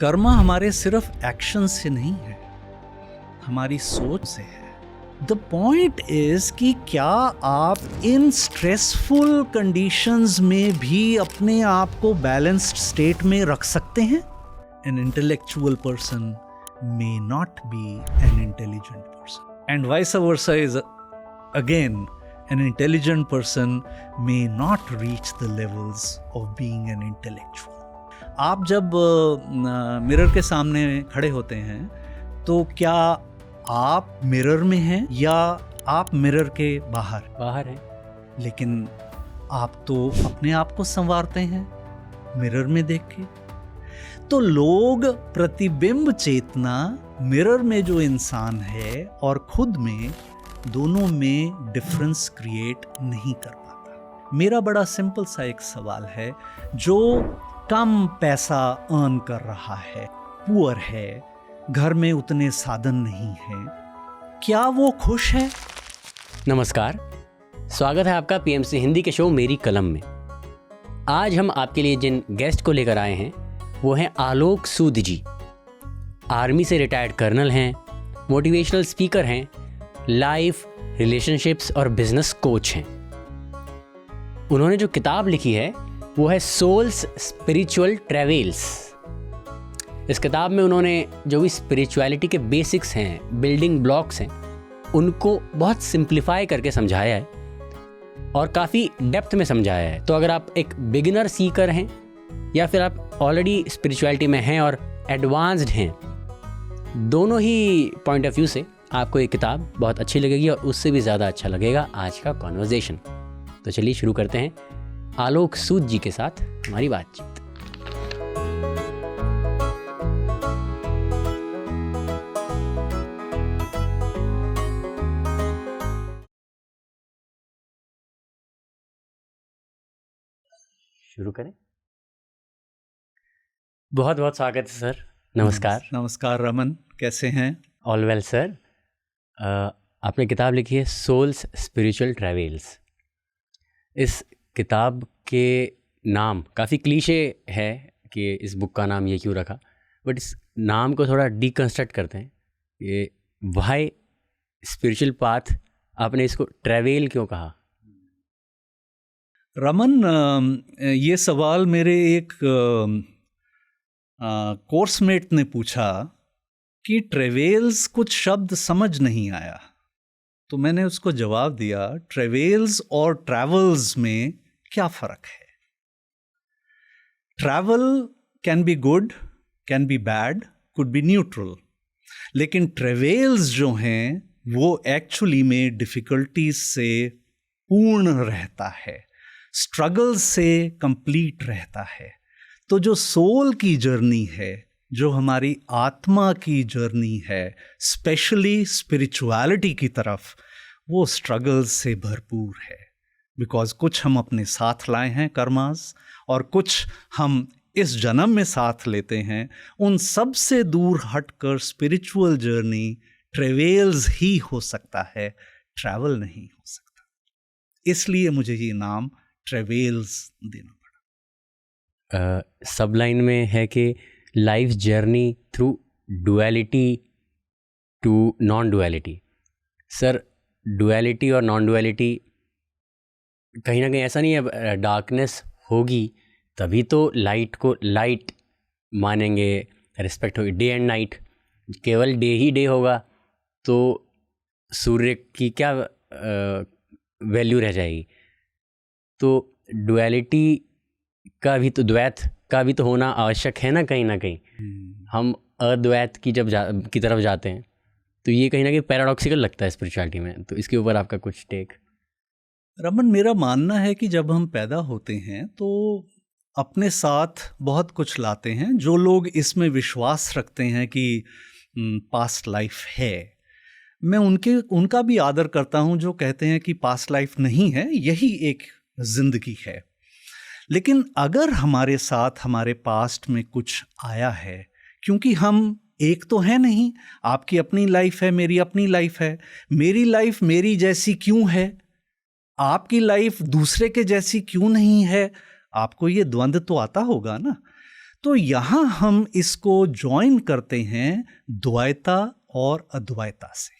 कर्मा हमारे सिर्फ एक्शन से नहीं है, हमारी सोच से है। द पॉइंट इज कि क्या आप इन स्ट्रेसफुल कंडीशंस में भी अपने आप को बैलेंस्ड स्टेट में रख सकते हैं? An intellectual person may not be an intelligent person, and vice versa is again an intelligent person may not reach the levels of being an intellectual. आप जब मिरर के सामने खड़े होते हैं तो क्या आप मिरर में हैं या आप मिरर के बाहर हैं? लेकिन आप तो अपने आप को संवारते हैं मिरर में देख के। तो लोग प्रतिबिंब चेतना, मिरर में जो इंसान है और खुद में, दोनों में डिफरेंस क्रिएट नहीं कर पाता। मेरा बड़ा सिंपल सा एक सवाल है, जो कम पैसा अर्न कर रहा है, पुअर है, घर में उतने साधन नहीं हैं, क्या वो खुश है? नमस्कार, स्वागत है आपका पीएमसी हिंदी के शो मेरी कलम में। आज हम आपके लिए जिन गेस्ट को लेकर आए हैं वो हैं आलोक सूद जी। आर्मी से रिटायर्ड कर्नल हैं, मोटिवेशनल स्पीकर हैं, लाइफ, रिलेशनशिप्स और बिजनेस कोच हैं। उन्होंने जो किताब लिखी है वो है सोल्स स्पिरिचुअल ट्रैवल्स। इस किताब में उन्होंने जो भी स्पिरिचुअलिटी के बेसिक्स हैं, बिल्डिंग ब्लॉक्स हैं, उनको बहुत सिंप्लीफाई करके समझाया है और काफ़ी डेप्थ में समझाया है। तो अगर आप एक बिगिनर सीकर हैं या फिर आप ऑलरेडी स्पिरिचुअलिटी में हैं और एडवांस्ड हैं, दोनों ही पॉइंट ऑफ व्यू से आपको ये किताब बहुत अच्छी लगेगी और उससे भी ज़्यादा अच्छा लगेगा आज का कॉन्वर्जेशन। तो चलिए शुरू करते हैं आलोक सूद जी के साथ हमारी बातचीत। शुरू करें। बहुत बहुत स्वागत है सर। नमस्कार। नमस्कार रमन, कैसे हैं? All well sir. आपने किताब लिखी है सोल्स स्पिरिचुअल ट्रैवल्स। इस किताब के नाम काफ़ी क्लीशे है कि इस बुक का नाम ये क्यों रखा, बट इस नाम को थोड़ा डीकंस्ट्रक्ट करते हैं। ये व्हाई स्पिरिचुअल पाथ, आपने इसको ट्रैवल क्यों कहा? रमन, ये सवाल मेरे एक कोर्समेट ने पूछा कि ट्रेवल्स कुछ शब्द समझ नहीं आया, तो मैंने उसको जवाब दिया, ट्रेवल्स और ट्रैवल्स में क्या फ़र्क है? Travel can be good, can be bad, could be neutral, लेकिन ट्रेवल्स जो हैं वो एक्चुअली में डिफ़िकल्टीज से पूर्ण रहता है, स्ट्रगल से कंप्लीट रहता है। तो जो सोल की जर्नी है, जो हमारी आत्मा की जर्नी है, स्पेशली स्पिरिचुअलिटी की तरफ, वो स्ट्रगल से भरपूर है। बिकॉज कुछ हम अपने साथ लाए हैं कर्मास, और कुछ हम इस जन्म में साथ लेते हैं। उन सब से दूर हटकर स्पिरिचुअल जर्नी ट्रेवल्स ही हो सकता है, ट्रैवल नहीं हो सकता। इसलिए मुझे ये नाम ट्रेवल्स देना पड़ा। सब लाइन में है कि life journey through duality to non duality. Sir, duality और नॉन डुअलिटी कहीं ना कहीं ऐसा नहीं है, डार्कनेस होगी तभी तो लाइट को लाइट मानेंगे, रिस्पेक्ट होगी। डे एंड नाइट, केवल डे ही डे होगा तो सूर्य की क्या वैल्यू रह जाएगी? तो डुअलिटी का भी तो, द्वैत का भी तो होना आवश्यक है ना कहीं। हम अद्वैत की की तरफ जाते हैं, तो ये कहीं ना कहीं पैराडॉक्सिकल लगता है स्पिरिचुअलिटी में। तो इसके ऊपर आपका कुछ टेक? रमन, मेरा मानना है कि जब हम पैदा होते हैं तो अपने साथ बहुत कुछ लाते हैं। जो लोग इसमें विश्वास रखते हैं कि पास्ट लाइफ है, मैं उनका भी आदर करता हूं। जो कहते हैं कि पास्ट लाइफ नहीं है, यही एक जिंदगी है। लेकिन अगर हमारे साथ हमारे पास्ट में कुछ आया है, क्योंकि हम एक तो है नहीं, आपकी अपनी लाइफ है, मेरी अपनी लाइफ है। मेरी लाइफ मेरी जैसी क्यों है, आपकी लाइफ दूसरे के जैसी क्यों नहीं है? आपको ये द्वंद्व तो आता होगा ना। तो यहाँ हम इसको जॉइन करते हैं द्वैता और अद्वैता से।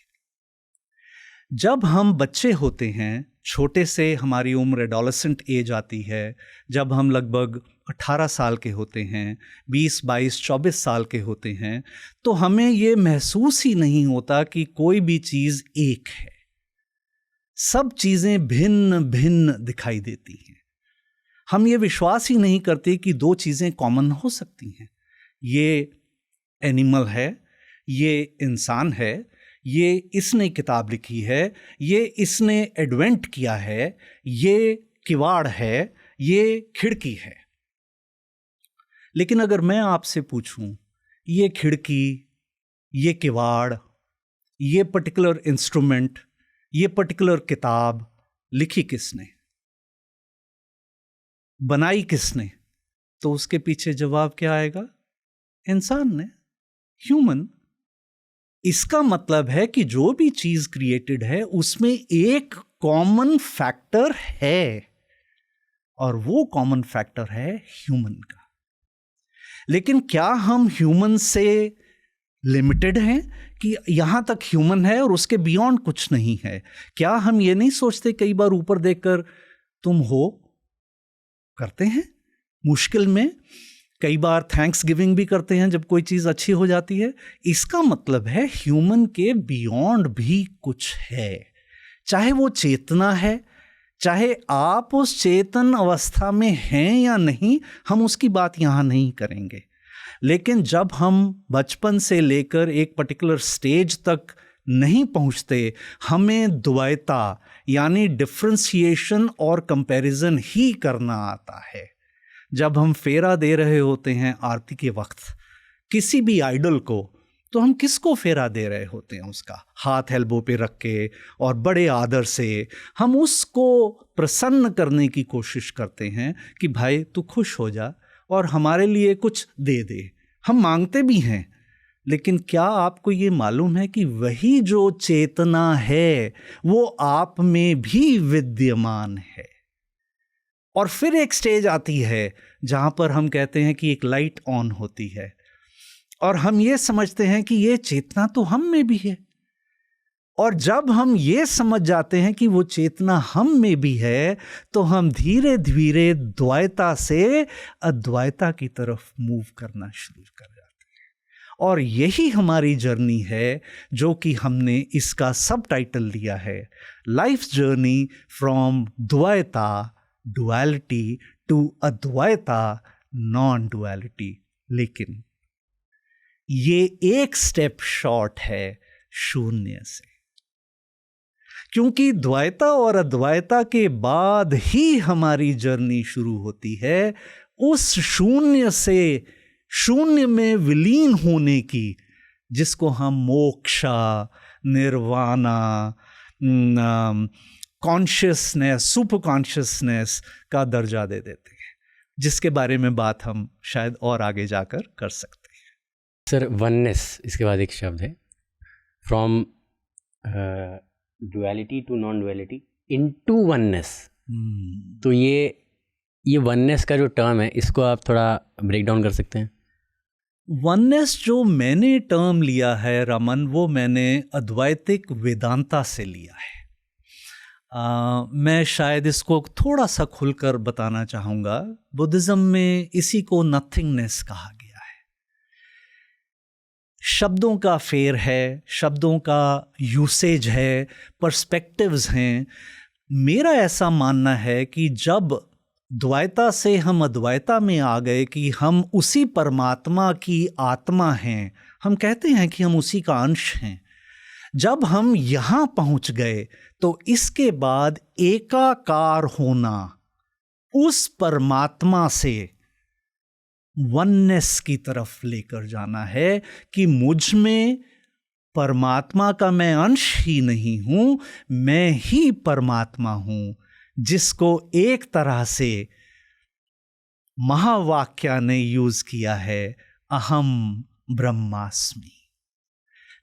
जब हम बच्चे होते हैं, छोटे से हमारी उम्र एडोलेसेंट एज आती है, जब हम लगभग 18 साल के होते हैं, 20, 22, 24 साल के होते हैं, तो हमें ये महसूस ही नहीं होता कि कोई भी चीज़ एक है। सब चीज़ें भिन्न भिन्न दिखाई देती हैं। हम ये विश्वास ही नहीं करते कि दो चीज़ें कॉमन हो सकती हैं। ये एनिमल है, ये इंसान है, ये इसने किताब लिखी है, ये इसने एडवेंट किया है, ये किवाड़ है, ये खिड़की है। लेकिन अगर मैं आपसे पूछूं, ये खिड़की, ये किवाड़, ये पर्टिकुलर इंस्ट्रूमेंट, ये पर्टिकुलर किताब लिखी किसने, बनाई किसने, तो उसके पीछे जवाब क्या आएगा? इंसान ने, ह्यूमन। इसका मतलब है कि जो भी चीज क्रिएटेड है उसमें एक कॉमन फैक्टर है, और वो कॉमन फैक्टर है ह्यूमन का। लेकिन क्या हम ह्यूमन से लिमिटेड हैं कि यहां तक ह्यूमन है और उसके बियॉन्ड कुछ नहीं है? क्या हम ये नहीं सोचते कई बार ऊपर देखकर तुम हो करते हैं मुश्किल में? कई बार थैंक्स गिविंग भी करते हैं जब कोई चीज़ अच्छी हो जाती है। इसका मतलब है ह्यूमन के बियॉन्ड भी कुछ है, चाहे वो चेतना है, चाहे आप उस चेतन अवस्था में हैं या नहीं, हम उसकी बात यहाँ नहीं करेंगे। लेकिन जब हम बचपन से लेकर एक पर्टिकुलर स्टेज तक नहीं पहुँचते, हमें द्वैता यानी डिफ्रेंशिएशन और कंपैरिजन ही करना आता है। जब हम फेरा दे रहे होते हैं आरती के वक्त किसी भी आइडल को, तो हम किसको फेरा दे रहे होते हैं? उसका हाथ एल्बो पे रख के और बड़े आदर से हम उसको प्रसन्न करने की कोशिश करते हैं कि भाई तू खुश हो जा और हमारे लिए कुछ दे दे। हम मांगते भी हैं, लेकिन क्या आपको ये मालूम है कि वही जो चेतना है वो आप में भी विद्यमान है? और फिर एक स्टेज आती है जहाँ पर हम कहते हैं कि एक लाइट ऑन होती है और हम ये समझते हैं कि ये चेतना तो हम में भी है। और जब हम ये समझ जाते हैं कि वो चेतना हम में भी है, तो हम धीरे धीरे द्वैता से अद्वैता की तरफ मूव करना शुरू कर जाते हैं। और यही हमारी जर्नी है जो कि हमने इसका सब टाइटल दिया है, life journey from Dvaita duality to Advaita non duality. लेकिन ये एक स्टेप शॉर्ट है शून्य से, क्योंकि द्वैता और अद्वैता के बाद ही हमारी जर्नी शुरू होती है उस शून्य से शून्य में विलीन होने की, जिसको हम moksha, nirvana, consciousness, super consciousness का दर्जा दे देते हैं, जिसके बारे में बात हम शायद और आगे जाकर कर सकते हैं। सर, वननेस, इसके बाद एक शब्द है, from duality to non duality into oneness. तो ये वननेस का जो टर्म है, इसको आप थोड़ा ब्रेक डाउन कर सकते हैं? वननेस जो मैंने टर्म लिया है रमन, वो मैंने अद्वैतिक वेदांता से लिया है। मैं शायद इसको थोड़ा सा खुलकर बताना चाहूँगा। बुद्धिज़्म में इसी को नथिंगनेस कहा गया है। शब्दों का फेर है, शब्दों का यूसेज है, पर्सपेक्टिव्स हैं। मेरा ऐसा मानना है कि जब द्वैता से हम अद्वैता में आ गए कि हम उसी परमात्मा की आत्मा हैं, हम कहते हैं कि हम उसी का अंश हैं, जब हम यहाँ पहुँच गए तो इसके बाद एकाकार होना उस परमात्मा से वननेस की तरफ लेकर जाना है कि मुझ में परमात्मा का मैं अंश ही नहीं हूँ, मैं ही परमात्मा हूँ, जिसको एक तरह से महावाक्य ने यूज किया है, अहम ब्रह्मास्मि।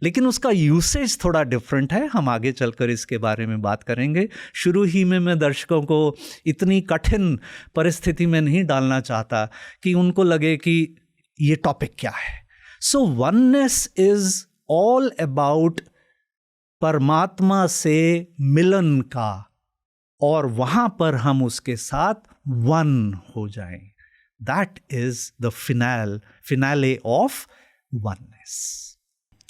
लेकिन उसका यूसेज थोड़ा डिफरेंट है, हम आगे चलकर इसके बारे में बात करेंगे। शुरू ही में मैं दर्शकों को इतनी कठिन परिस्थिति में नहीं डालना चाहता कि उनको लगे कि ये टॉपिक क्या है. सो वननेस इज ऑल अबाउट परमात्मा से मिलन का, और वहां पर हम उसके साथ वन हो जाएं. That is the finale of oneness.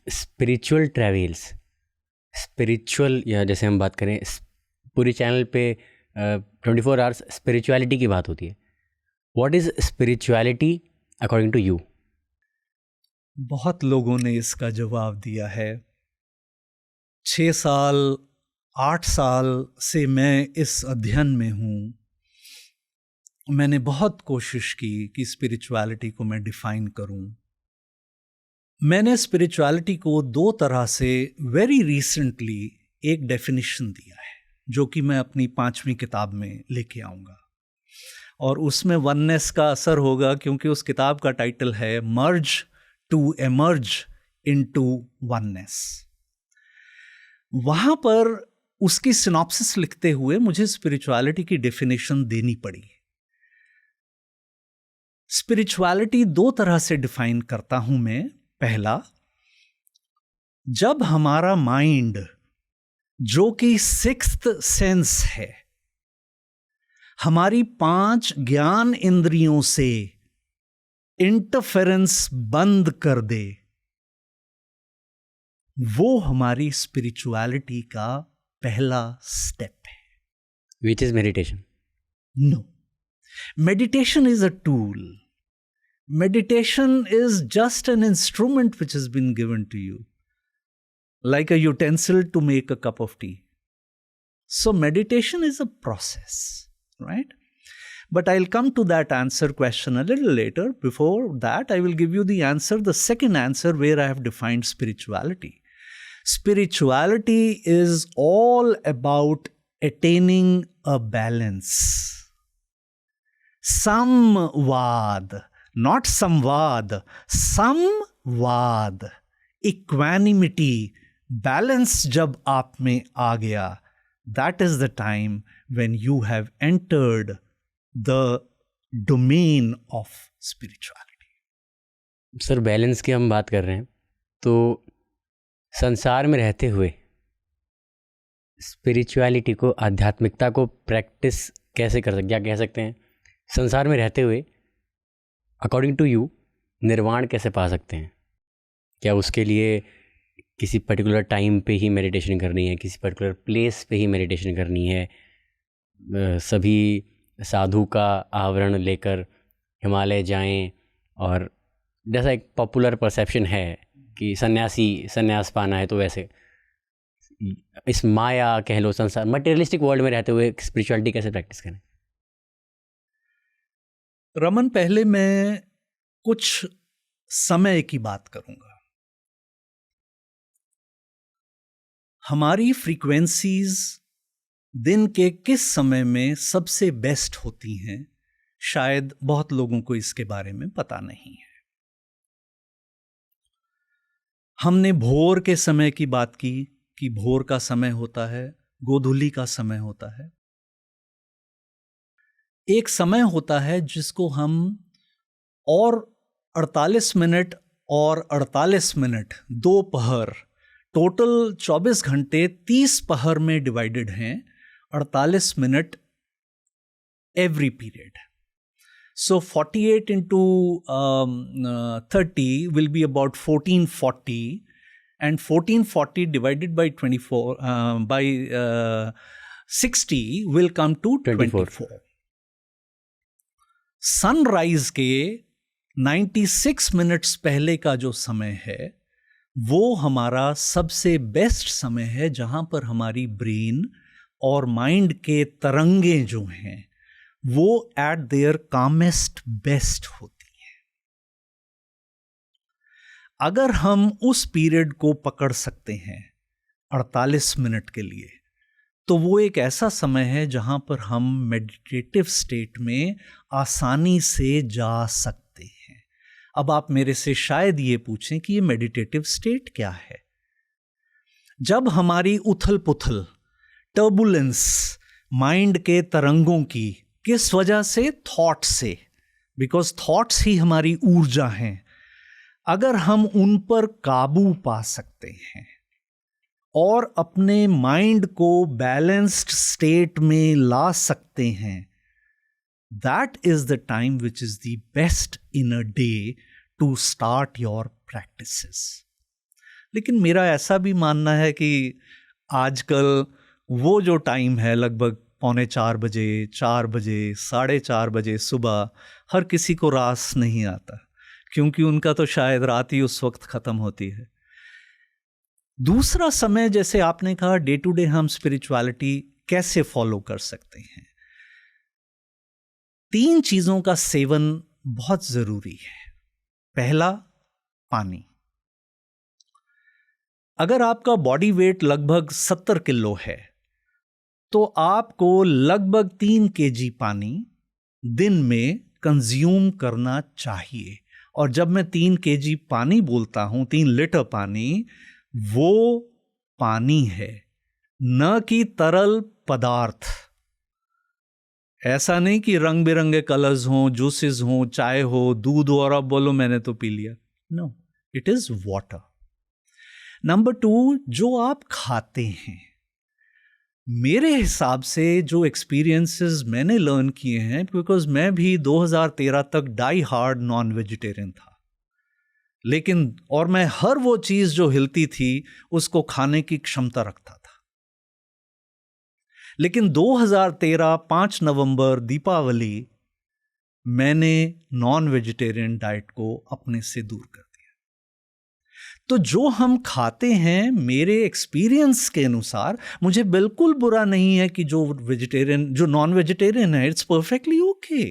Spiritual travels, spiritual, या जैसे हम बात करें पूरी चैनल पे 24 आवर्स स्पिरिचुअलिटी की बात होती है. What is spirituality according to you? बहुत लोगों ने इसका जवाब दिया है. 6 साल 8 साल से मैं इस अध्ययन में हूँ. मैंने बहुत कोशिश की कि स्पिरिचुअलिटी को मैं डिफाइन करूँ. मैंने स्पिरिचुअलिटी को 2 तरह से वेरी रिसेंटली एक डेफिनेशन दिया है, जो कि मैं अपनी 5वीं किताब में लेके आऊँगा, और उसमें वननेस का असर होगा, क्योंकि उस किताब का टाइटल है मर्ज टू एमर्ज इनटू वननेस. वहाँ पर उसकी सिनॉप्सिस लिखते हुए मुझे स्पिरिचुअलिटी की डेफिनेशन देनी पड़ी. स्पिरिचुअलिटी 2 तरह से डिफाइन करता हूं मैं. पहला, जब हमारा माइंड, जो कि 6th सेंस है, हमारी 5 ज्ञान इंद्रियों से इंटरफेरेंस बंद कर दे, वो हमारी स्पिरिचुअलिटी का पहला स्टेप है. Which is meditation? No, meditation is a tool. Meditation is just an instrument which has been given to you, like a utensil to make a cup of tea. So meditation is a process, right? But I'll come to that answer question a little later. Before that, I will give you the answer, the second answer, where I have defined spirituality. Spirituality is all about attaining a balance. Samvad, not samvad, samvad, equanimity, balance जब आप में आ गया, that is the time when you have entered the domain of spirituality. Sir, balance की हम बात कर रहे हैं, तो संसार में रहते हुए स्पिरिचुअलिटी को, आध्यात्मिकता को प्रैक्टिस कैसे कर सकते, क्या कह सकते हैं, संसार में रहते हुए अकॉर्डिंग टू यू निर्वाण कैसे पा सकते हैं? क्या उसके लिए किसी पर्टिकुलर टाइम पे ही मेडिटेशन करनी है, किसी पर्टिकुलर प्लेस पे ही मेडिटेशन करनी है, सभी साधु का आवरण लेकर हिमालय जाएं, और जैसा एक पॉपुलर परसेप्शन है कि संन्यास पाना है, तो वैसे इस माया कह लो, संसार मटेरियलिस्टिक वर्ल्ड में रहते हुए स्पिरिचुअलिटी कैसे प्रैक्टिस करें? रमन, पहले मैं कुछ समय की बात करूंगा. हमारी फ्रीक्वेंसीज दिन के किस समय में सबसे बेस्ट होती हैं, शायद बहुत लोगों को इसके बारे में पता नहीं है. हमने भोर के समय की बात की कि भोर का समय होता है, गोधूली का समय होता है. एक समय होता है जिसको हम और 48 मिनट और 48 मिनट, 2 पहर, टोटल 24 घंटे 30 पहर में डिवाइडेड हैं, 48 minute every period. So 48 into 30 will be about 1440, and 1440 divided by 60 will come to 24. Sunrise के 96 मिनट्स पहले का जो समय है, वो हमारा सबसे बेस्ट समय है, जहां पर हमारी ब्रेन और माइंड के तरंगे जो हैं वो एट देयर कामेस्ट बेस्ट होती हैं. अगर हम उस पीरियड को पकड़ सकते हैं 48 मिनट के लिए, तो वो एक ऐसा समय है जहां पर हम मेडिटेटिव स्टेट में आसानी से जा सकते हैं. अब आप मेरे से शायद ये पूछें कि ये मेडिटेटिव स्टेट क्या है. जब हमारी उथल पुथल, टर्बुलेंस, माइंड के तरंगों की, किस वजह से? थॉट से. बिकॉज थॉट्स ही हमारी ऊर्जा हैं। अगर हम उन पर काबू पा सकते हैं और अपने माइंड को बैलेंस्ड स्टेट में ला सकते हैं, that is the time which is the best in a day to start your practices. लेकिन मेरा ऐसा भी मानना है कि आजकल वो जो टाइम है लगभग 3:45 बजे, 4 बजे, 4:30 बजे सुबह, हर किसी को रास नहीं आता, क्योंकि उनका तो शायद रात ही उस वक्त खत्म होती है। दूसरा समय, जैसे आपने कहा, डे टू डे हम स्पिरिचुअलिटी कैसे फॉलो कर सकते हैं। 3 चीजों का सेवन बहुत जरूरी है। पहला, पानी। अगर आपका बॉडी वेट लगभग 70 किलो है तो आपको लगभग 3 kg पानी दिन में कंज्यूम करना चाहिए। और जब मैं 3 kg पानी बोलता हूं, 3 लीटर पानी, वो पानी है, न कि तरल पदार्थ। ऐसा नहीं कि रंग बिरंगे कलर्स हों, जूसेस हों, चाय हो, दूध हो और आप बोलो मैंने तो पी लिया। No, it is water. Number 2, जो आप खाते हैं, मेरे हिसाब से जो एक्सपीरियंसेस मैंने लर्न किए हैं, बिकॉज मैं भी 2013 तक डाई हार्ड नॉन वेजिटेरियन था, लेकिन और मैं हर वो चीज जो हिलती थी उसको खाने की क्षमता रखता था। लेकिन 2013 5 नवंबर दीपावली मैंने नॉन वेजिटेरियन डाइट को अपने से दूर कर दिया। तो जो हम खाते हैं, मेरे एक्सपीरियंस के अनुसार, मुझे बिल्कुल बुरा नहीं है कि जो नॉन वेजिटेरियन है, इट्स परफेक्टली ओके।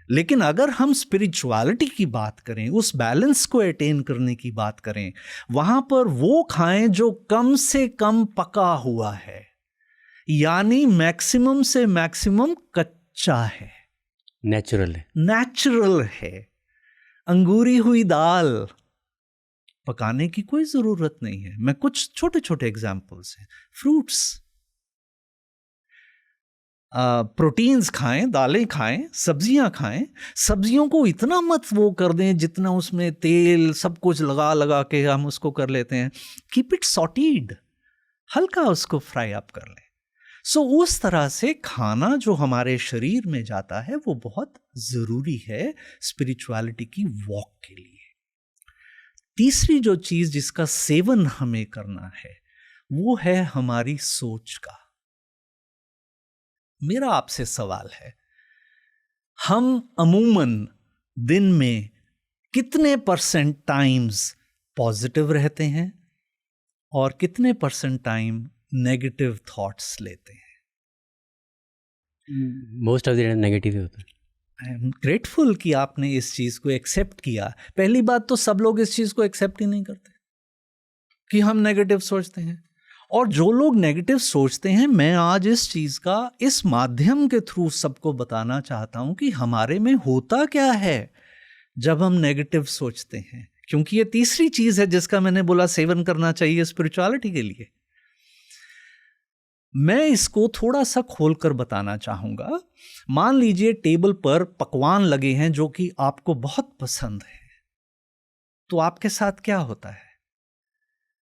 लेकिन अगर हम स्पिरिचुअलिटी की बात करें, उस बैलेंस को अटेन करने की बात करें, वहां पर वो खाएं जो कम से कम पका हुआ है, यानी मैक्सिमम से मैक्सिमम कच्चा है, नेचुरल है। अंगूरी हुई दाल पकाने की कोई जरूरत नहीं है। मैं कुछ छोटे छोटे एग्जाम्पल्स हैं। फ्रूट्स, प्रोटीन्स खाएं, दालें खाएं, सब्जियां खाएं। सब्जियों को इतना मत वो कर दें जितना उसमें तेल सब कुछ लगा लगा के हम उसको कर लेते हैं। कीप इट सॉटीड, हल्का उसको फ्राई अप कर लें। सो उस तरह से खाना जो हमारे शरीर में जाता है वो बहुत जरूरी है स्पिरिचुअलिटी की वॉक के लिए। तीसरी जो चीज जिसका सेवन हमें करना है वो है हमारी सोच का। मेरा आपसे सवाल है, हम अमूमन दिन में कितने % टाइम्स पॉजिटिव रहते हैं और कितने % टाइम नेगेटिव थॉट्स लेते हैं? Most of the time negative ही होता है। आई एम ग्रेटफुल कि आपने इस चीज को एक्सेप्ट किया। पहली बात तो सब लोग इस चीज को एक्सेप्ट ही नहीं करते कि हम नेगेटिव सोचते हैं। और जो लोग नेगेटिव सोचते हैं, मैं आज इस चीज का इस माध्यम के थ्रू सबको बताना चाहता हूं कि हमारे में होता क्या है जब हम नेगेटिव सोचते हैं। क्योंकि ये तीसरी चीज है जिसका मैंने बोला सेवन करना चाहिए स्पिरिचुअलिटी के लिए। मैं इसको थोड़ा सा खोलकर बताना चाहूंगा। मान लीजिए टेबल पर पकवान लगे हैं जो कि आपको बहुत पसंद है, तो आपके साथ क्या होता है?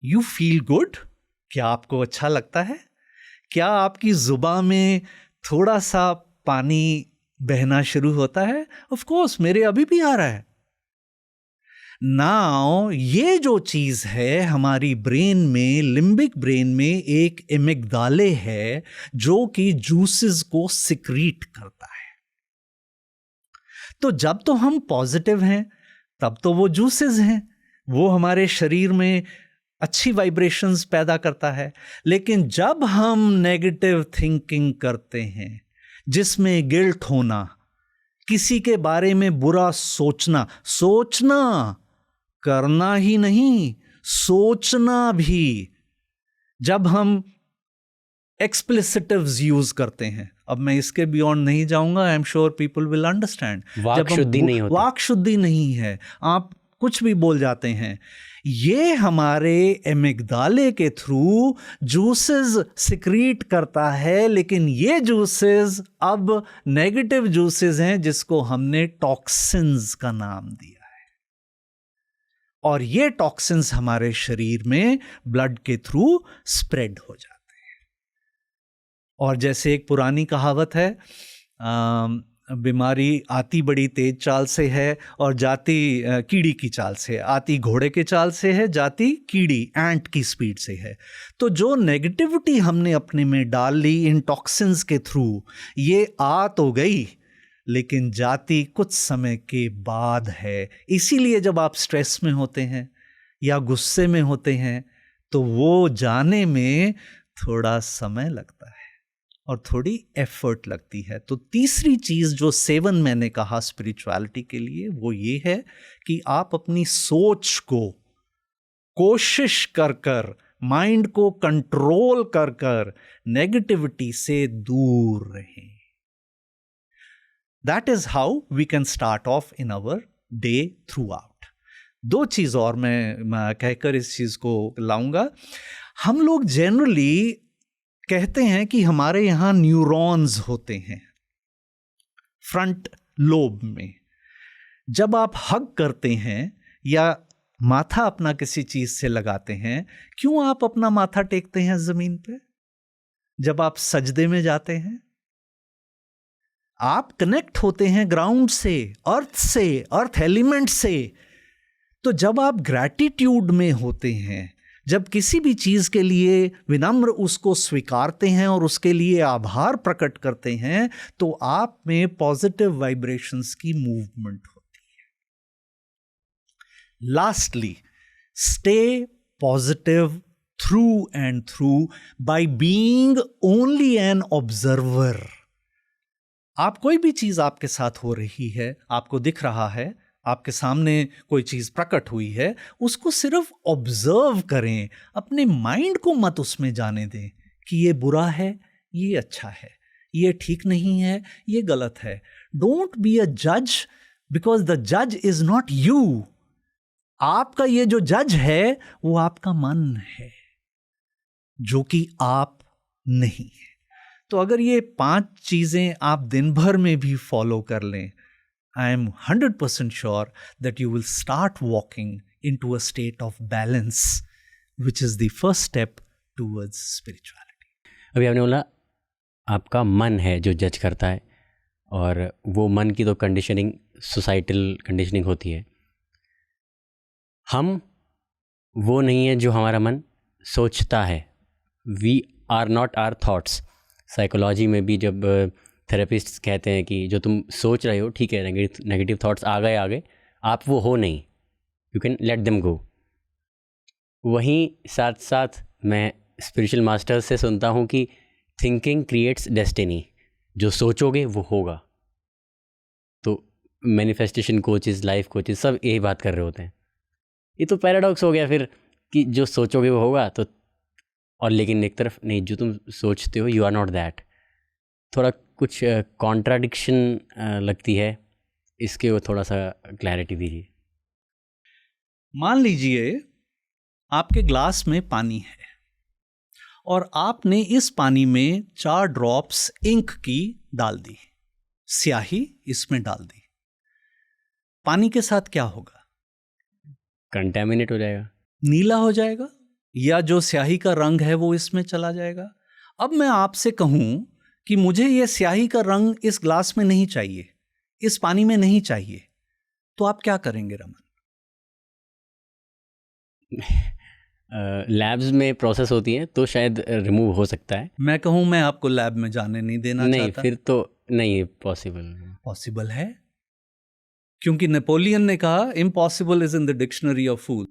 You feel good. क्या आपको अच्छा लगता है? क्या आपकी जुबान में थोड़ा सा पानी बहना शुरू होता है? ऑफ कोर्स, मेरे अभी भी आ रहा है। नाउ ये जो चीज है हमारी ब्रेन में, लिम्बिक ब्रेन में एक एमिग्डाले है जो कि जूसेस को सिक्रीट करता है। तो जब तो हम पॉजिटिव हैं तब तो वो जूसेस हैं, वो हमारे शरीर में अच्छी वाइब्रेशंस पैदा करता है। लेकिन जब हम नेगेटिव थिंकिंग करते हैं जिसमें गिल्ट होना, किसी के बारे में बुरा सोचना करना ही नहीं, सोचना भी, जब हम एक्सप्लिसिटिव्स यूज करते हैं, अब मैं इसके बियॉन्ड नहीं जाऊंगा, I am sure people will understand. वाक शुद्धि नहीं होती, वाक शुद्धि नहीं है। आप कुछ भी बोल जाते हैं, ये हमारे एमिग्डाले के थ्रू जूसेस सिक्रीट करता है, लेकिन ये जूसेस अब नेगेटिव जूसेस हैं जिसको हमने टॉक्सिन्स का नाम दिया है, और ये टॉक्सिन्स हमारे शरीर में ब्लड के थ्रू स्प्रेड हो जाते हैं। और जैसे एक पुरानी कहावत है, बीमारी आती बड़ी तेज चाल से है और जाती कीड़ी की चाल से, आती घोड़े के चाल से है, जाती कीड़ी एंट की स्पीड से है। तो जो नेगेटिविटी हमने अपने में डाल ली इन टॉक्सिन्स के थ्रू, ये आ तो गई लेकिन जाती कुछ समय के बाद है। इसीलिए जब आप स्ट्रेस में होते हैं या गुस्से में होते हैं तो वो जाने में थोड़ा समय लगता है और थोड़ी एफर्ट लगती है। तो तीसरी चीज़ जो सेवन मैंने कहा स्पिरिचुअलिटी के लिए, वो ये है कि आप अपनी सोच को कोशिश कर कर, माइंड को कंट्रोल कर कर नेगेटिविटी से दूर रहें। That is how we can start off in our day throughout. दो चीज़ और मैं कहकर इस चीज़ को लाऊंगा। हम लोग जनरली कहते हैं कि हमारे यहाँ न्यूरॉन्स होते हैं फ्रंट लोब में। जब आप हग करते हैं या माथा अपना किसी चीज से लगाते हैं, क्यों आप अपना माथा टेकते हैं जमीन पे? जब आप सजदे में जाते हैं, आप कनेक्ट होते हैं ग्राउंड से, अर्थ एलिमेंट से। तो जब आप ग्रैटिट्यूड में होते हैं, जब किसी भी चीज के लिए विनम्र उसको स्वीकारते हैं और उसके लिए आभार प्रकट करते हैं, तो आप में पॉजिटिव वाइब्रेशंस की मूवमेंट होती है। Lastly, stay positive through and through by being only an observer. आप कोई भी चीज आपके साथ हो रही है, आपको दिख रहा है, आपके सामने कोई चीज प्रकट हुई है, उसको सिर्फ ऑब्जर्व करें। अपने माइंड को मत उसमें जाने दें कि ये बुरा है, ये अच्छा है, ये ठीक नहीं है, ये गलत है। डोंट बी अ जज, बिकॉज द जज इज नॉट यू। आपका ये जो जज है वो आपका मन है, जो कि आप नहीं है। तो अगर ये 5 चीजें आप दिन भर में भी फॉलो कर लें, I am 100% sure that you will start walking into a state of balance, which is the first step towards spirituality. अभी आपने बोला आपका मन है जो जज करता है, और वो मन की तो कंडीशनिंग, सोसाइटल कंडीशनिंग होती है। हम वो नहीं है जो हमारा मन सोचता है। We are not our thoughts. Psychology में भी जब थेरेपिस्ट कहते हैं कि जो तुम सोच रहे हो ठीक है, नेगेटिव थॉट्स आ गए, आप वो हो नहीं, you can let them go. वहीं साथ साथ मैं स्पिरिचुअल मास्टर्स से सुनता हूँ कि थिंकिंग क्रिएट्स डेस्टिनी, जो सोचोगे वो होगा। तो मैनिफेस्टेशन कोचेस, लाइफ कोचेस सब यही बात कर रहे होते हैं। ये तो पैराडॉक्स हो गया फिर कि जो सोचोगे वो होगा, तो और लेकिन एक तरफ नहीं, जो तुम सोचते हो यू आर नॉट दैट। थोड़ा कुछ कॉन्ट्राडिक्शन लगती है, इसके वो थोड़ा सा क्लैरिटी दीजिए। मान लीजिए आपके ग्लास में पानी है और आपने इस पानी में 4 ड्रॉप्स इंक की डाल दी, स्याही इसमें डाल दी। पानी के साथ क्या होगा? कंटेमिनेट हो जाएगा, नीला हो जाएगा, या जो स्याही का रंग है वो इसमें चला जाएगा। अब मैं आपसे कहूं कि मुझे ये स्याही का रंग इस ग्लास में नहीं चाहिए, इस पानी में नहीं चाहिए, तो आप क्या करेंगे रमन? लैब्स में प्रोसेस होती है तो शायद रिमूव हो सकता है। मैं कहूं मैं आपको लैब में जाने नहीं देना नहीं, चाहता। फिर तो नहीं पॉसिबल है, क्योंकि नेपोलियन ने कहा impossible is in the dictionary of fool.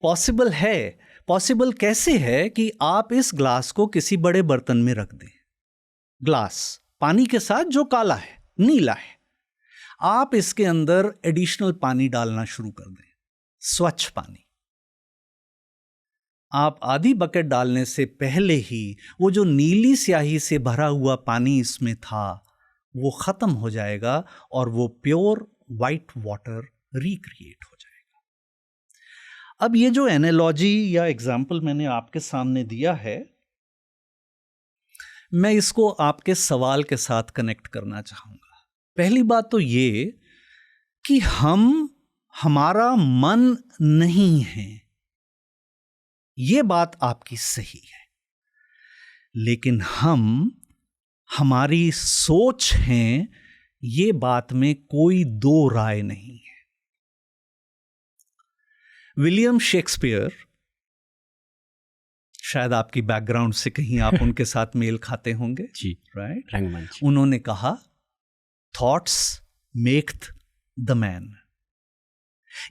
Possible है। पॉसिबल कैसे है कि आप इस ग्लास को किसी बड़े बर्तन में रख दें, ग्लास पानी के साथ जो काला है, नीला है, आप इसके अंदर एडिशनल पानी डालना शुरू कर दें, स्वच्छ पानी। आप आधी बकेट डालने से पहले ही वो जो नीली स्याही से भरा हुआ पानी इसमें था वो खत्म हो जाएगा और वो प्योर वाइट वाटर रिक्रिएट हो जाएगा। अब ये जो एनालॉजी या एग्जाम्पल मैंने आपके सामने दिया है, मैं इसको आपके सवाल के साथ कनेक्ट करना चाहूंगा। पहली बात तो ये कि हमारा मन नहीं है, ये बात आपकी सही है, लेकिन हमारी सोच है, ये बात में कोई दो राय नहीं है। विलियम शेक्सपियर, शायद आपकी बैकग्राउंड से कहीं आप उनके साथ मेल खाते होंगे जी, राइट। रंगमंच। उन्होंने कहा थॉट्स मेक द मैन,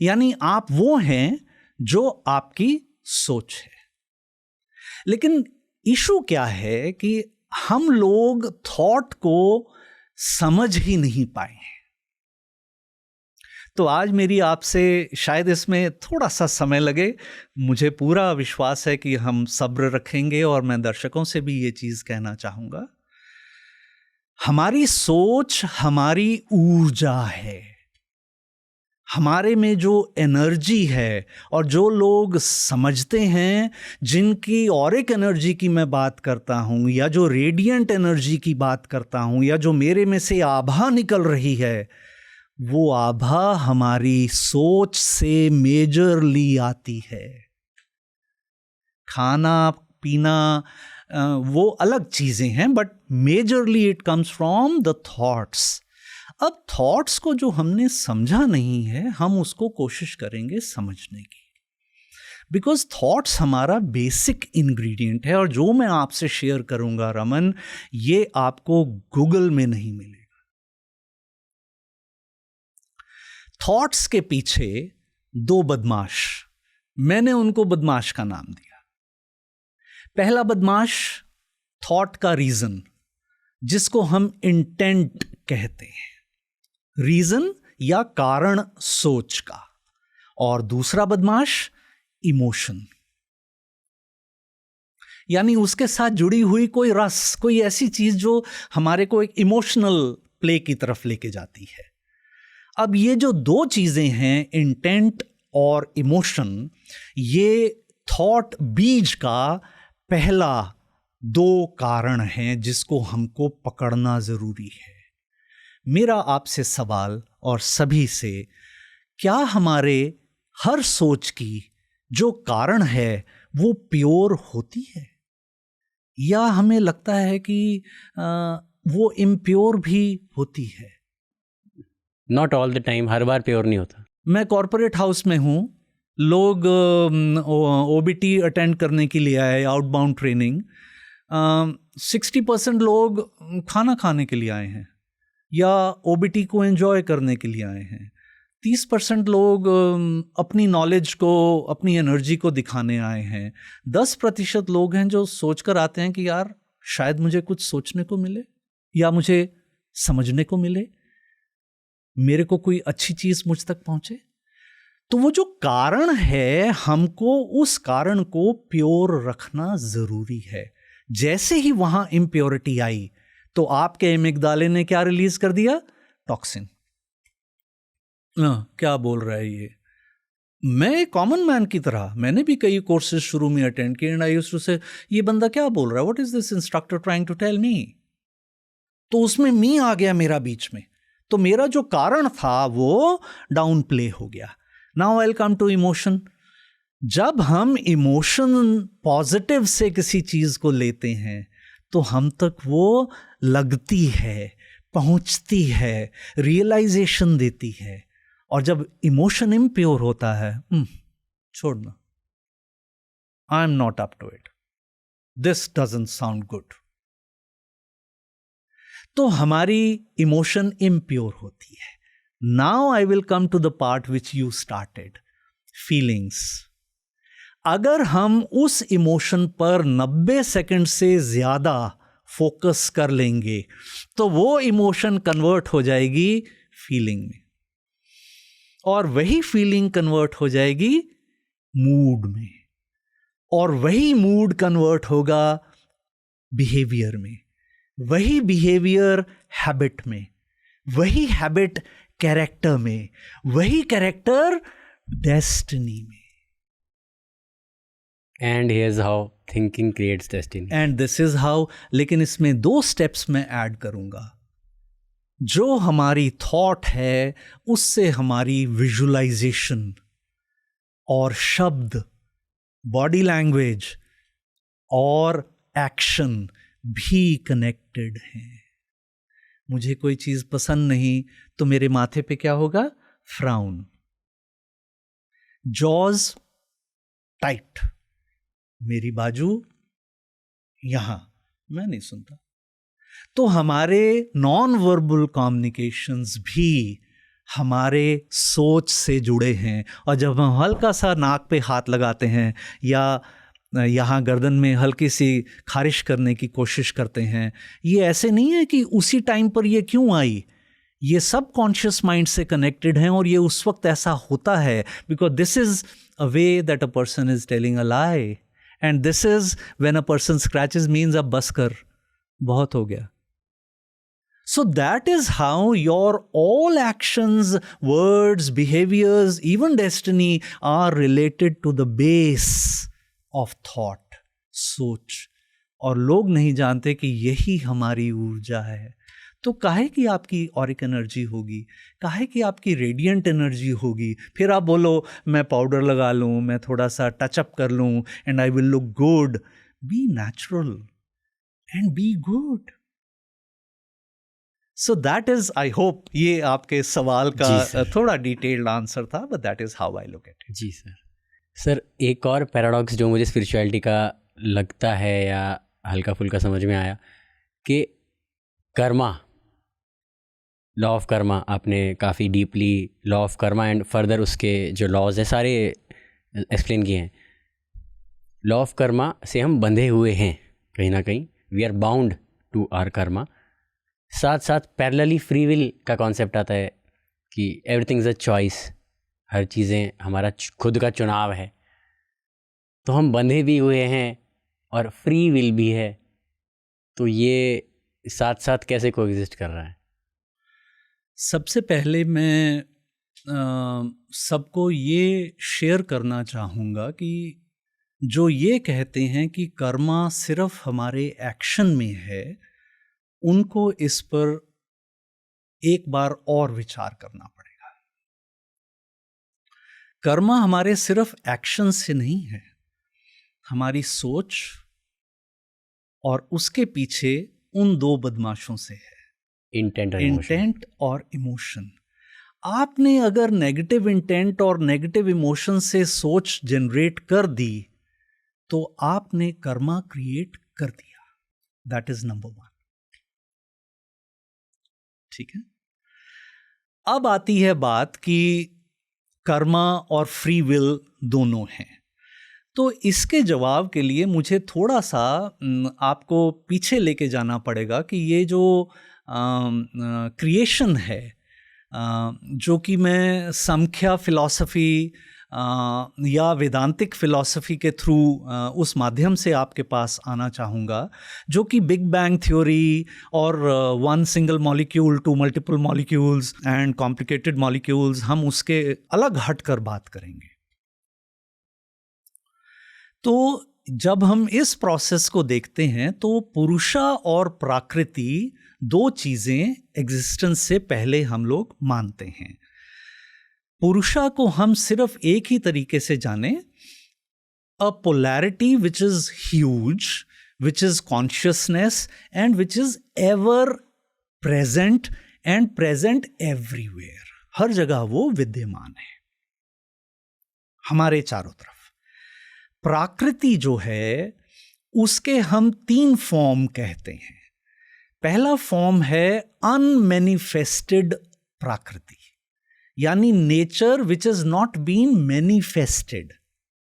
यानी आप वो हैं जो आपकी सोच है। लेकिन इशू क्या है कि हम लोग थॉट को समझ ही नहीं पाए हैं। तो आज मेरी आपसे, शायद इसमें थोड़ा सा समय लगे, मुझे पूरा विश्वास है कि हम सब्र रखेंगे, और मैं दर्शकों से भी ये चीज कहना चाहूंगा, हमारी सोच हमारी ऊर्जा है, हमारे में जो एनर्जी है। और जो लोग समझते हैं, जिनकी ऑरिक एनर्जी की मैं बात करता हूं, या जो रेडिएंट एनर्जी की बात करता हूं, या जो मेरे में से आभा निकल रही है, वो आभा हमारी सोच से मेजरली आती है। खाना पीना वो अलग चीजें हैं, but majorly it comes from the thoughts. अब थॉट्स को जो हमने समझा नहीं है, हम उसको कोशिश करेंगे समझने की, बिकॉज थॉट्स हमारा बेसिक इंग्रेडिएंट है। और जो मैं आपसे शेयर करूंगा रमन, ये आपको गूगल में नहीं मिलेगा। थॉट्स के पीछे दो बदमाश, मैंने उनको बदमाश का नाम दिया। पहला बदमाश थॉट का रीजन, जिसको हम इंटेंट कहते हैं, रीजन या कारण सोच का। और दूसरा बदमाश इमोशन, यानी उसके साथ जुड़ी हुई कोई रस, कोई ऐसी चीज जो हमारे को एक इमोशनल प्ले की तरफ लेके जाती है। अब ये जो दो चीजें हैं, इंटेंट और इमोशन, ये थॉट बीज का पहला दो कारण हैं जिसको हमको पकड़ना जरूरी है। मेरा आपसे सवाल और सभी से, क्या हमारे हर सोच की जो कारण है वो प्योर होती है, या हमें लगता है कि वो इम्प्योर भी होती है? Not all the time, her bar pure नहीं होता। मैं कॉरपोरेट हाउस में हूँ, लोग ओबीटी अटेंड करने के लिए आए, आउटबाउंड ट्रेनिंग। 60% लोग खाना खाने के लिए आए हैं या ओबीटी को एंजॉय करने के लिए आए हैं। 30% लोग अपनी नॉलेज को, अपनी एनर्जी को दिखाने आए हैं। 10% लोग हैं जो सोचकर आते हैं कि यार शायद मुझे कुछ सोचने को मिले, या मुझे समझने को मिले, मेरे को कोई अच्छी चीज मुझ तक पहुंचे। तो वो जो कारण है, हमको उस कारण को प्योर रखना जरूरी है। जैसे ही वहां इम्प्योरिटी आई, तो आपके एमिग्डाले ने क्या रिलीज कर दिया? टॉक्सिन। क्या बोल रहा है ये? मैं कॉमन मैन की तरह, मैंने भी कई कोर्सेज शुरू में अटेंड किए, एंड आई यूज्ड टू से, ये बंदा क्या बोल रहा है, what is this instructor trying to tell me? तो उसमें मी आ गया मेरा बीच में, तो मेरा जो कारण था वो डाउन प्ले हो गया। Now I will come to emotion. जब हम इमोशन पॉजिटिव से किसी चीज को लेते हैं, तो हम तक वो लगती है, पहुंचती है, रियलाइजेशन देती है। और जब इमोशन इम्प्योर होता है, छोड़ना, I am not up to it, this doesn't sound good, तो हमारी इमोशन इम्प्योर होती है। Now I will come to the part which you started, feelings. अगर हम उस इमोशन पर 90 सेकंड से ज्यादा फोकस कर लेंगे, तो वो इमोशन कन्वर्ट हो जाएगी फीलिंग में, और वही फीलिंग कन्वर्ट हो जाएगी मूड में, और वही मूड कन्वर्ट होगा बिहेवियर में, वही बिहेवियर हैबिट में, वही हैबिट कैरेक्टर में, वही कैरेक्टर डेस्टिनी में। And here's how thinking creates destiny. And this is how, लेकिन इसमें 2 स्टेप्स मैं ऐड करूंगा। जो हमारी थॉट है उससे हमारी विजुअलाइजेशन और शब्द, बॉडी लैंग्वेज और एक्शन भी कनेक्टेड हैं। मुझे कोई चीज पसंद नहीं तो मेरे माथे पे क्या होगा? फ्राउन, जॉज टाइट, मेरी बाजू यहां, मैं नहीं सुनता। तो हमारे नॉन वर्बल कम्युनिकेशंस भी हमारे सोच से जुड़े हैं। और जब हम हल्का सा नाक पे हाथ लगाते हैं या यहाँ गर्दन में हल्की सी खारिश करने की कोशिश करते हैं, ये ऐसे नहीं है कि उसी टाइम पर ये क्यों आई, ये सब कॉन्शियस माइंड से कनेक्टेड हैं और ये उस वक्त ऐसा होता है because this is a way that a person is telling a lie, and this is when a person scratches means अब बस कर, बहुत हो गया। So that is how your all actions, words, behaviors, even destiny are related to the base of thought, सोच। और लोग नहीं जानते कि यही हमारी ऊर्जा है। तो काहे कि आपकी ऑरिक एनर्जी होगी, काहे कि आपकी रेडिएंट एनर्जी होगी। फिर आप बोलो मैं पाउडर लगा लूँ, मैं थोड़ा सा टचअप कर लूँ and I will look good. Be natural and be good. So that is, I hope ये आपके सवाल का थोड़ा डिटेल्ड आंसर था, but that is how I look at it. जी सर। सर एक और पैराडॉक्स जो मुझे स्पिरिचुअलिटी का लगता है या हल्का फुल्का समझ में आया कि कर्मा, लॉ ऑफ कर्मा, आपने काफ़ी deeply law of Karma and further उसके जो लॉज हैं सारे एक्सप्लेन किए हैं। लॉ ऑफ कर्मा से हम बंधे हुए हैं कहीं ना कहीं, we are bound to our karma. साथ साथ पैरेलली फ्री विल का कॉन्सेप्ट आता है कि एवरीथिंग इज़ अ चॉइस, हर चीज़ें हमारा खुद का चुनाव है। तो हम बंधे भी हुए हैं और फ्री विल भी है, तो ये साथ साथ कैसे कोएग्जिस्ट कर रहा है? सबसे पहले मैं सबको ये शेयर करना चाहूँगा कि जो ये कहते हैं कि कर्मा सिर्फ हमारे एक्शन में है, उनको इस पर एक बार और विचार करना पड़ेगा। कर्मा हमारे सिर्फ एक्शन से नहीं है, हमारी सोच और उसके पीछे उन 2 बदमाशों से है, इंटेंट और इमोशन। आपने अगर नेगेटिव इंटेंट और नेगेटिव इमोशन से सोच जनरेट कर दी तो आपने कर्मा क्रिएट कर दिया। That is number 1। ठीक है, अब आती है बात कि कर्मा और फ्री विल दोनों हैं। तो इसके जवाब के लिए मुझे थोड़ा सा आपको पीछे लेके जाना पड़ेगा कि ये जो क्रिएशन है, जो कि मैं संख्या फिलॉसफी या वेदांतिक फिलॉसफी के थ्रू उस माध्यम से आपके पास आना चाहूँगा, जो कि बिग बैंग थ्योरी और 1 single molecule to multiple molecules and complicated molecules, हम उसके अलग हटकर बात करेंगे। तो जब हम इस प्रोसेस को देखते हैं तो पुरुषा और प्रकृति 2 चीज़ें एग्जिस्टेंस से पहले हम लोग मानते हैं। पुरुषा को हम सिर्फ एक ही तरीके से जाने, a polarity which is huge, which is consciousness and which is ever present and present everywhere. हर जगह वो विद्यमान है हमारे चारों तरफ। प्रकृति जो है उसके हम 3 फॉर्म कहते हैं। पहला फॉर्म है अनमैनिफेस्टेड प्रकृति, यानी nature which is not been manifested.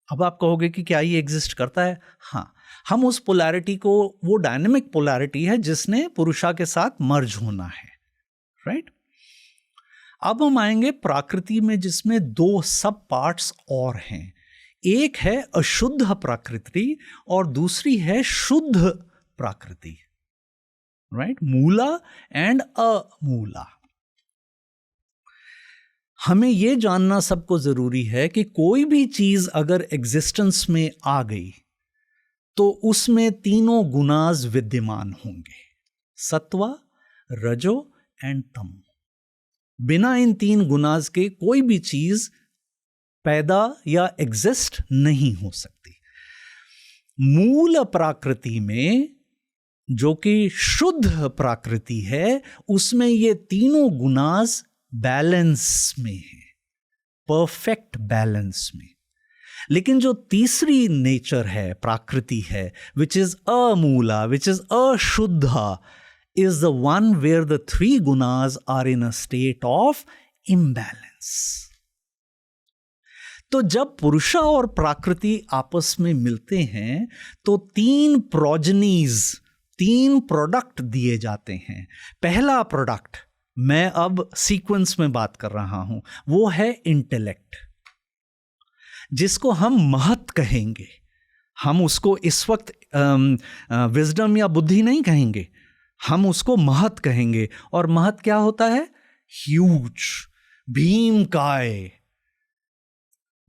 अब आप कहोगे कि क्या ये एग्जिस्ट करता है? हाँ, हम उस पोलैरिटी को, वो डायनेमिक पोलैरिटी है जिसने पुरुषा के साथ मर्ज होना है, राइट? अब हम आएंगे प्रकृति में, जिसमें 2 सब पार्ट्स और हैं। एक है अशुद्ध प्रकृति और दूसरी है शुद्ध प्रकृति, राइट? Mula and अमूला। हमें ये जानना सबको जरूरी है कि कोई भी चीज अगर एग्जिस्टेंस में आ गई तो उसमें तीनों गुणाज विद्यमान होंगे, सत्वा, रजो एंड तम। बिना इन तीन गुणाज के कोई भी चीज पैदा या एग्जिस्ट नहीं हो सकती। मूल प्रकृति में, जो कि शुद्ध प्रकृति है, उसमें ये तीनों गुणाज बैलेंस में है, परफेक्ट बैलेंस में। लेकिन जो तीसरी नेचर है, प्रकृति है, विच इज अमूला, विच इज अशुद्धा, is the one where the three gunas are in a state of imbalance. तो जब पुरुषा और प्रकृति आपस में मिलते हैं तो तीन प्रोजनीज, तीन प्रोडक्ट दिए जाते हैं। पहला प्रोडक्ट, मैं अब सीक्वेंस में बात कर रहा हूं, वो है इंटेलेक्ट, जिसको हम महत कहेंगे। हम उसको इस वक्त विजडम या बुद्धि नहीं कहेंगे, हम उसको महत कहेंगे। और महत क्या होता है? ह्यूज, भीमकाय,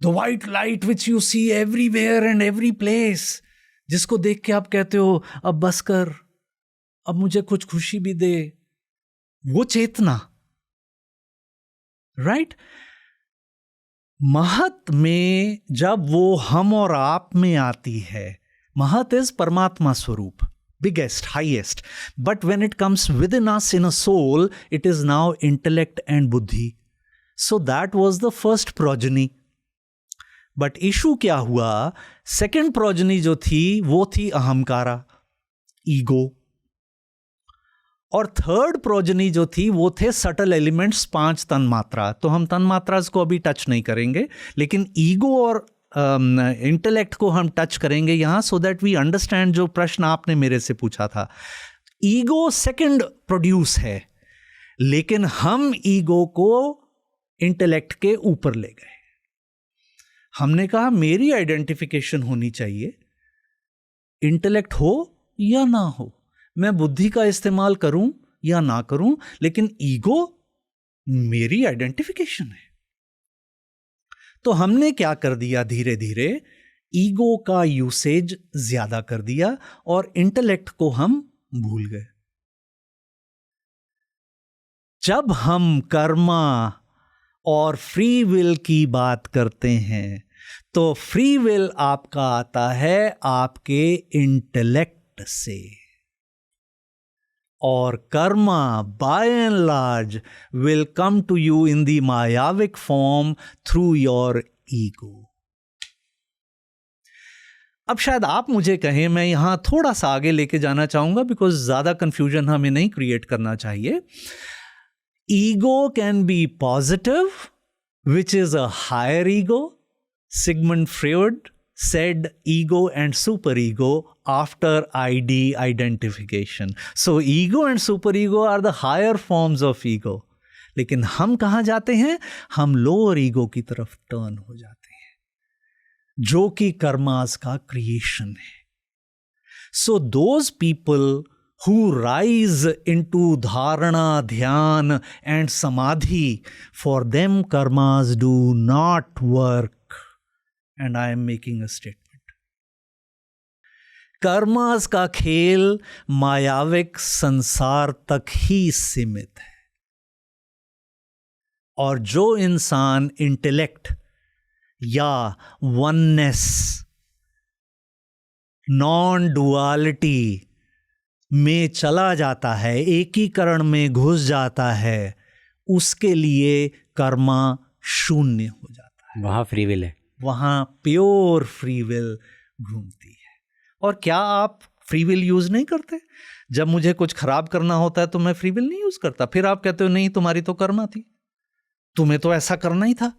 the white light which you see everywhere and every place, जिसको देख के आप कहते हो अब बस कर, अब मुझे कुछ खुशी भी दे, वो चेतना, राइट? महत में जब वो हम और आप में आती है, महत इज परमात्मा स्वरूप, biggest, highest. But when it comes within us in a soul, it is now intellect and buddhi. So that was the first progeny. But issue क्या हुआ? Second progeny जो थी वो थी अहंकारा, ego. और थर्ड प्रोजनी जो थी वो थे सटल एलिमेंट्स, 5 तन मात्रा। तो हम तन मात्रा को अभी टच नहीं करेंगे, लेकिन ईगो और इंटेलेक्ट को हम टच करेंगे यहां, सो दैट वी अंडरस्टैंड जो प्रश्न आपने मेरे से पूछा था। ईगो सेकंड प्रोड्यूस है, लेकिन हम ईगो को इंटेलेक्ट के ऊपर ले गए। हमने कहा मेरी आइडेंटिफिकेशन होनी चाहिए, इंटेलेक्ट हो या ना हो, मैं बुद्धि का इस्तेमाल करूं या ना करूं, लेकिन ईगो मेरी आइडेंटिफिकेशन है। तो हमने क्या कर दिया, धीरे धीरे ईगो का यूसेज ज्यादा कर दिया और इंटेलेक्ट को हम भूल गए। जब हम कर्मा और फ्री विल की बात करते हैं तो फ्री विल आपका आता है आपके इंटेलेक्ट से, और karma by and large will come to you in the मायाविक फॉर्म थ्रू योर ईगो। अब शायद आप मुझे कहें, मैं यहां थोड़ा सा आगे लेके जाना चाहूंगा, बिकॉज ज्यादा कंफ्यूजन हमें नहीं क्रिएट करना चाहिए। Ego can be positive, which is a higher ego. Sigmund Freud said ego and superego after ID identification. So ego and superego are the higher forms of ego. लेकिन हम कहाँ जाते हैं? हम लोअर ईगो की तरफ टर्न हो जाते हैं, जो कि कर्मास का क्रिएशन है। So those people who rise into dharana, dhyan and samadhi, for them karmas do not work. And I am making a statement. Karmas का खेल मायाविक संसार तक ही सीमित है, और जो इंसान इंटेलेक्ट या वननेस, नॉन डुअलिटी में चला जाता है, एकीकरण में घुस जाता है, उसके लिए कर्मा शून्य हो जाता है। वहां फ्री विल है, वहाँ प्योर फ्री विल घूमती है। और क्या आप फ्री विल यूज नहीं करते? जब मुझे कुछ खराब करना होता है तो मैं फ्री विल नहीं यूज करता, फिर आप कहते हो नहीं तुम्हारी तो कर्मा थी, तुम्हें तो ऐसा करना ही था।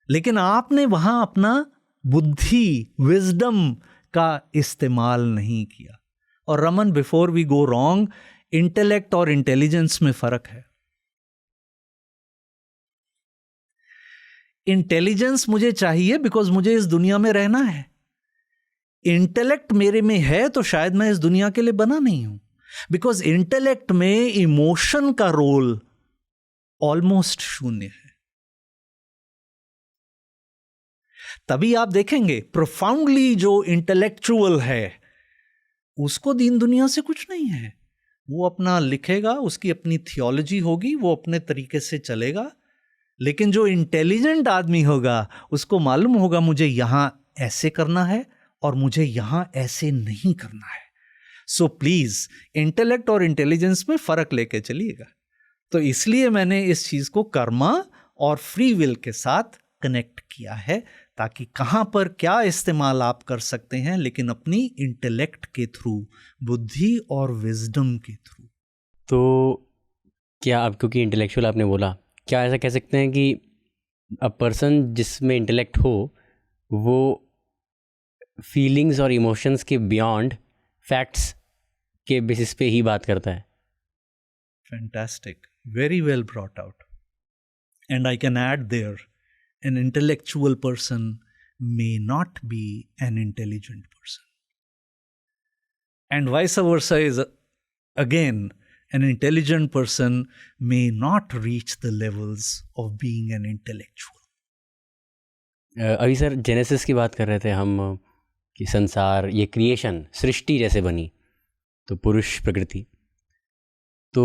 लेकिन आपने वहां अपना बुद्धि, विजडम का इस्तेमाल नहीं किया। और Raman, before we go wrong, intellect और इंटेलिजेंस में फर्क है। इंटेलिजेंस मुझे चाहिए बिकॉज मुझे इस दुनिया में रहना है। इंटेलेक्ट मेरे में है तो शायद मैं इस दुनिया के लिए बना नहीं हूं, बिकॉज इंटेलेक्ट में इमोशन का रोल ऑलमोस्ट शून्य है। तभी आप देखेंगे प्रोफाउंडली जो इंटेलेक्चुअल है उसको दीन दुनिया से कुछ नहीं है। वो अपना लिखेगा, उसकी अपनी थियोलॉजी होगी, वो अपने तरीके से चलेगा। लेकिन जो इंटेलिजेंट आदमी होगा उसको मालूम होगा मुझे यहाँ ऐसे करना है और मुझे यहाँ ऐसे नहीं करना है। सो प्लीज इंटेलेक्ट और इंटेलिजेंस में फर्क लेके चलिएगा। तो इसलिए मैंने इस चीज को कर्मा और फ्री विल के साथ कनेक्ट किया है, ताकि कहाँ पर क्या इस्तेमाल आप कर सकते हैं, लेकिन अपनी इंटेलेक्ट के थ्रू, बुद्धि और विजडम के थ्रू। तो क्या आप, क्योंकि इंटेलेक्चुअल आपने बोला, क्या ऐसा कह सकते हैं कि अ पर्सन जिसमें इंटेलेक्ट हो वो फीलिंग्स और इमोशंस के बियॉन्ड फैक्ट्स के बेसिस पे ही बात करता है? Fantastic, very well brought out. And I can add there, an intellectual person may not be an intelligent person. And vice versa is again, an intelligent person may not reach the levels of being an intellectual. अभी sir genesis की बात कर रहे थे हम कि संसार, ये क्रिएशन, सृष्टि जैसे बनी, तो पुरुष प्रकृति, तो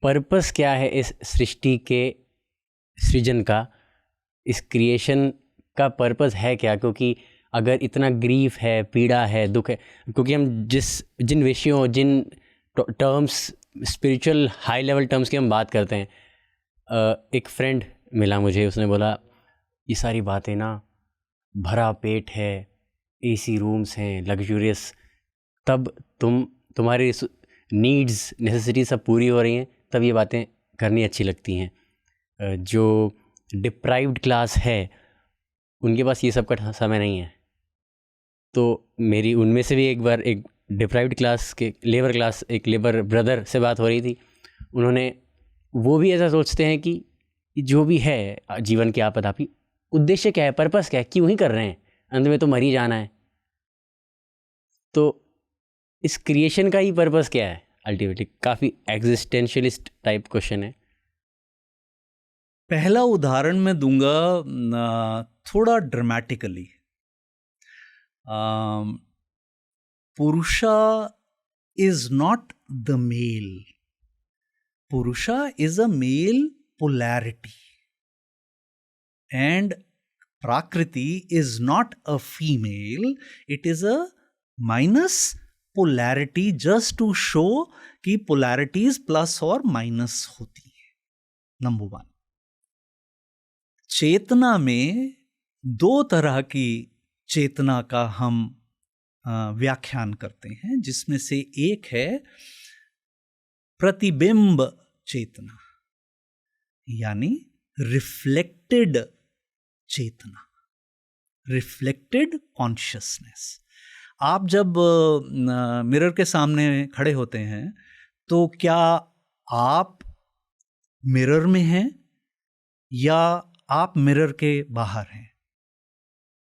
पर्पस क्या है इस सृष्टि के सृजन का? इस क्रिएशन का पर्पस है क्या? क्योंकि अगर इतना ग्रीफ है, पीड़ा है, दुख है, क्योंकि हम जिन विषयों, जिन terms, spiritual high level terms की हम बात करते हैं, एक फ्रेंड मिला मुझे, उसने बोला ये सारी बातें ना, भरा पेट है, एसी रूम्स हैं, लग्जूरियस, तब तुम्हारी नीड्स, नेसेसिटीज सब पूरी हो रही हैं, तब ये बातें करनी अच्छी लगती हैं। जो डिप्राइव्ड क्लास है उनके पास ये सब का समय नहीं है। तो मेरी उनमें से भी एक बार एक डिप्राइव्ड क्लास के एक लेबर ब्रदर से बात हो रही थी। वो भी ऐसा सोचते हैं कि जो भी है जीवन की आपदापी, उद्देश्य क्या है, पर्पस क्या है, क्यों ही कर रहे हैं, अंत में तो मर ही जाना है। तो इस क्रिएशन का ही पर्पस क्या है अल्टीमेटली? काफ़ी एग्जिस्टेंशियलिस्ट टाइप क्वेश्चन है। पहला उदाहरण मैं दूंगा थोड़ा dramatically. Purusha is not the male, purusha is a male polarity, and prakriti is not a female, it is a minus polarity, just to show कि polarities plus और minus होती है। नंबर 1, चेतना में दो तरह की चेतना का हम व्याख्यान करते हैं, जिसमें से एक है प्रतिबिंब चेतना, यानी रिफ्लेक्टेड चेतना, रिफ्लेक्टेड कॉन्शियसनेस। आप जब मिरर के सामने खड़े होते हैं तो क्या आप मिरर में हैं या आप मिरर के बाहर हैं?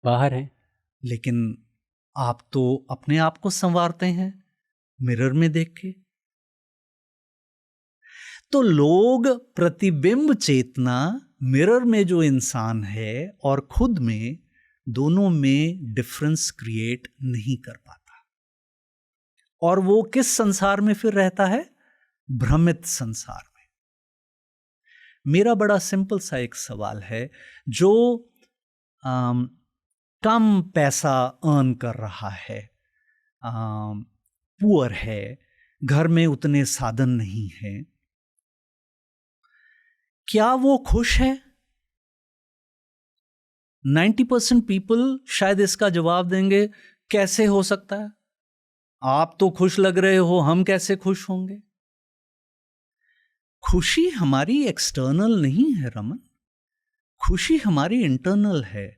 बाहर हैं। लेकिन आप तो अपने आप को संवारते हैं मिरर में देख के। तो लोग प्रतिबिंब चेतना, मिरर में जो इंसान है और खुद में, दोनों में डिफरेंस क्रिएट नहीं कर पाता, और वो किस संसार में फिर रहता है? भ्रमित संसार में। मेरा बड़ा सिंपल सा एक सवाल है, जो कम पैसा अर्न कर रहा है, पुअर है, घर में उतने साधन नहीं हैं, क्या वो खुश है? 90% पीपल शायद इसका जवाब देंगे, कैसे हो सकता है, आप तो खुश लग रहे हो, हम कैसे खुश होंगे? खुशी हमारी एक्सटर्नल नहीं है रमन, खुशी हमारी इंटरनल है।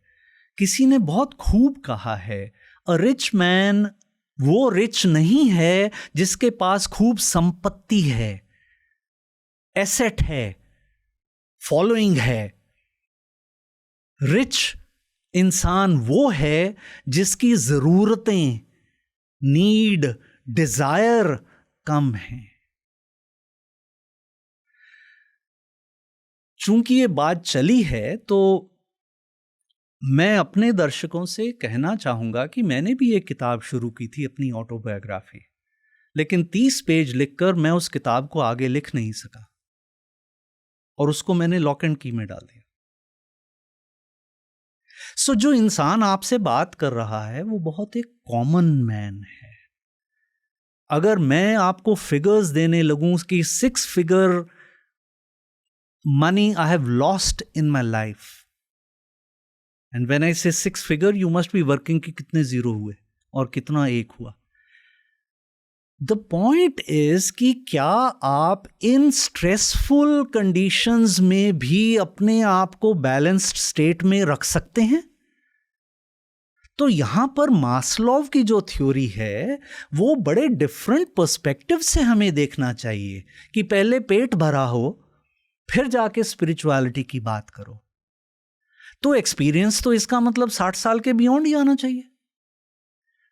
किसी ने बहुत खूब कहा है, अ रिच मैन वो रिच नहीं है जिसके पास खूब संपत्ति है, एसेट है, फॉलोइंग है। रिच इंसान वो है जिसकी जरूरतें, नीड, डिजायर कम है। चूंकि ये बात चली है तो मैं अपने दर्शकों से कहना चाहूँगा कि मैंने भी एक किताब शुरू की थी, अपनी ऑटोबायोग्राफी, लेकिन 30 पेज लिखकर मैं उस किताब को आगे लिख नहीं सका और उसको मैंने लॉक एंड की में डाल दिया। सो जो इंसान आपसे बात कर रहा है वो बहुत एक कॉमन मैन है। अगर मैं आपको फिगर्स देने लगूं कि 6 figure money I have lost in my life, and when I से 6 figure you must be working कि कितने जीरो हुए और कितना एक हुआ। द पॉइंट इज कि क्या आप इन स्ट्रेसफुल कंडीशंस में भी अपने आप को बैलेंस्ड स्टेट में रख सकते हैं? तो यहां पर मास्लोव की जो थ्योरी है वो बड़े डिफरेंट पर्सपेक्टिव से हमें देखना चाहिए कि पहले पेट भरा हो फिर जाके स्पिरिचुअलिटी की बात करो। तो एक्सपीरियंस तो इसका मतलब 60 साल के बियॉन्ड ही आना चाहिए,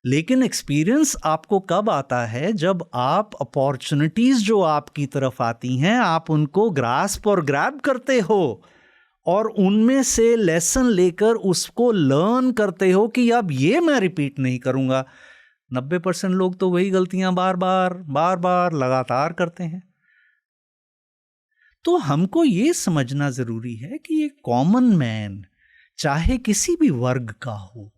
लेकिन एक्सपीरियंस आपको कब आता है? जब आप अपॉर्चुनिटीज जो आपकी तरफ आती हैं आप उनको ग्रास्प और ग्रैब करते हो और उनमें से लेसन लेकर उसको लर्न करते हो कि अब ये मैं रिपीट नहीं करूंगा। 90% लोग तो वही गलतियां बार बार लगातार करते हैं। तो हमको ये समझना जरूरी है कि एक कॉमन मैन चाहे किसी भी वर्ग का हो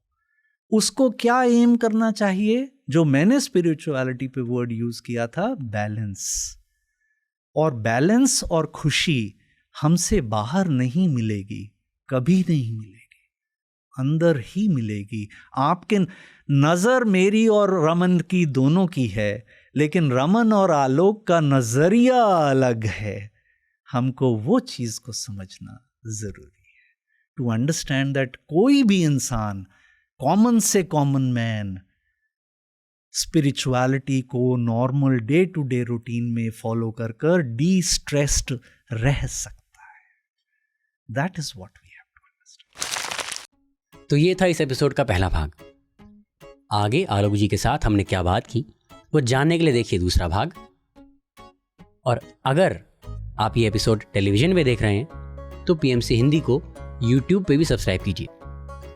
उसको क्या एम करना चाहिए? जो मैंने स्पिरिचुअलिटी पे वर्ड यूज किया था, बैलेंस। और बैलेंस और खुशी हमसे बाहर नहीं मिलेगी, कभी नहीं मिलेगी, अंदर ही मिलेगी। आपके नजर मेरी और रमन की दोनों की है, लेकिन रमन और आलोक का नजरिया अलग है। हमको वो चीज को समझना जरूरी है टू अंडरस्टैंड दैट कोई भी इंसान, कॉमन से कॉमन मैन, स्पिरिचुअलिटी को normal day to day routine में फॉलो कर कर डी स्ट्रेस्ड रह सकता है। That is what we have to understand. तो ये था इस एपिसोड का पहला भाग। आगे आलोक जी के साथ हमने क्या बात की वो जानने के लिए देखिए दूसरा भाग। और अगर आप ये एपिसोड टेलीविजन पे देख रहे हैं तो पीएमसी हिंदी को यूट्यूब पे भी सब्सक्राइब कीजिए,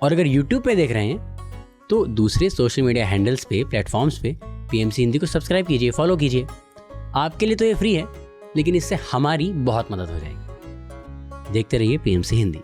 और अगर यूट्यूब पे देख रहे हैं तो दूसरे सोशल मीडिया हैंडल्स पे, प्लेटफॉर्म्स पे पीएमसी हिंदी को सब्सक्राइब कीजिए, फॉलो कीजिए। आपके लिए तो ये फ्री है, लेकिन इससे हमारी बहुत मदद हो जाएगी। देखते रहिए पीएमसी हिंदी।